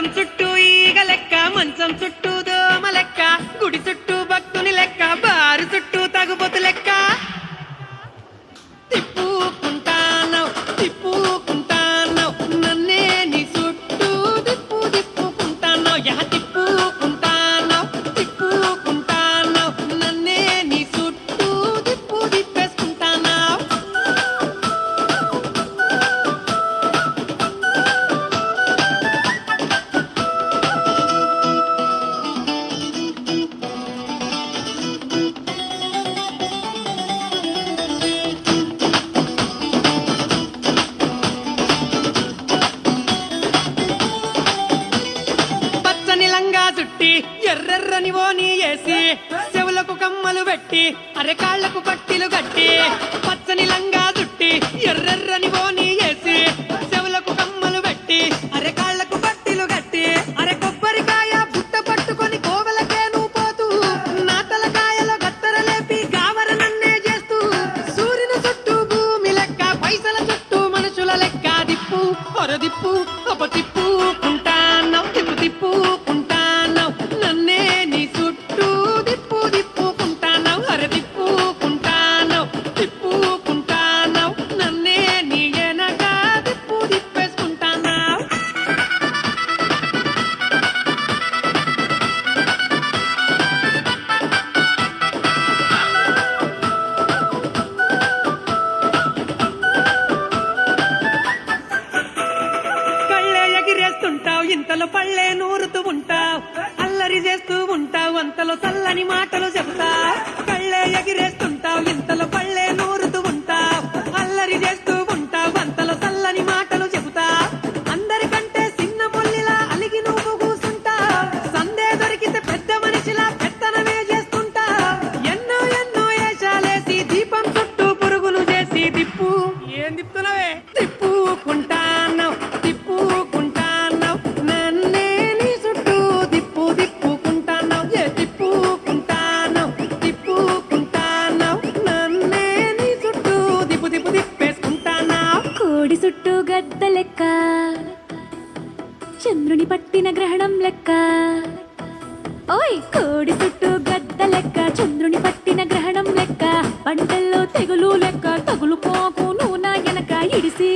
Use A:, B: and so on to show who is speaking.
A: గుమ్మం చుట్టూ ఈగ లెక్క, మంచం చుట్టూ దోమ లెక్క, గుడి చుట్టూ భక్తుని లెక్క, బారు చుట్టూ తగుబొతు లెక్క. తిప్పుకుంటానవ్ తిప్పుకుంటానవ్ నన్నే నీ చుట్టూ తిప్పుకుంటానవ్, యహ తిప్పుకుంటానవ్ తిప్పుకుంటానవ్ నన్నే నీ చుట్టూ తిప్పేసుకుంటానవ్. పచ్చని లంగా చుట్టి ఎర్రెర్రని ఓని వేసి, చెవులకు కమ్మలు పెట్టి అరె కాళ్లకు పట్టిలు కట్టి. పచ్చని లంగా చుట్టి ఎర్రెర్రని ఓని వేసి, చెవులకు కమ్మలు పెట్టి అరె కాళ్లకు పట్టిలు కట్టి. అరె కొబ్బరికాయ బుట్ట పట్టుకొని కోవెలకే నువ్వు పోతూ, నా తలకాయలో గత్తర లేపి గావర నన్నే చేస్తూ, సూర్యుని చుట్టూ భూమి లెక్క, పైసల చుట్టూ మనుషుల లెక్క. దిప్పు పొరదిప్పు తిప్పుకుంటానవ్ తిప్పుకుంటానవ్ నన్నే నీ చుట్టూ తిప్పుకుంటానవ్, అరె తిప్పుకుంటానవ్ తిప్పుకుంటానవ్ నన్నే నీ ఎనక తిప్పేసుకుంటానవ్. కళ్ళే ఎగిరేస్తుంటావు, ఇంతలో పళ్ళే నూరుతూ ఉంటావు, అల్లరి చేస్తూ ఉంటావు, అంతలో చల్లని మాటలు చెప్తావు. కళ్ళే ఎగిరేస్తుంటావు, ఇంతలో పళ్ళే నూరుతూ ఉంటావు, అల్లరి చేస్తూ ఉంటావు, అంతలో చల్లని మాటలు చెబుతావు. అందరికంటే చిన్న మొల్లిలా అలిగి నువ్వు కూసుంటావు, సందే దొరికితే పెద్ద మనిషిలా పెత్తనమే చేస్తుంటావు. ఎన్నో ఎన్నో ఏషాలేసి దీపం చుట్టూ పురుగులు చేసి దిప్పు ఏం తిప్పుతున్నావే తిప్పుకుంటానవ్ తిప్పుకుంటానవ్ నన్నే నీ చుట్టూ తిప్పుకుంటానవ్, ఏ తిప్పుకుంటానవ్ తిప్పుకుంటానవ్ నన్నే నీ చుట్టూ తిప్పేసుకుంటానవ్.
B: కోడి చుట్టూ గద్ద లెక్క, చంద్రుని పట్టిన గ్రహణం లెక్క. ఓయ్ కోడి చుట్టూ గద్ద లెక్క, చంద్రుని పట్టిన గ్రహణం లెక్క. పంటల్లో తెగులు లెక్క, తగులు పోకు నువ్వు నా వెనక ఇడిసి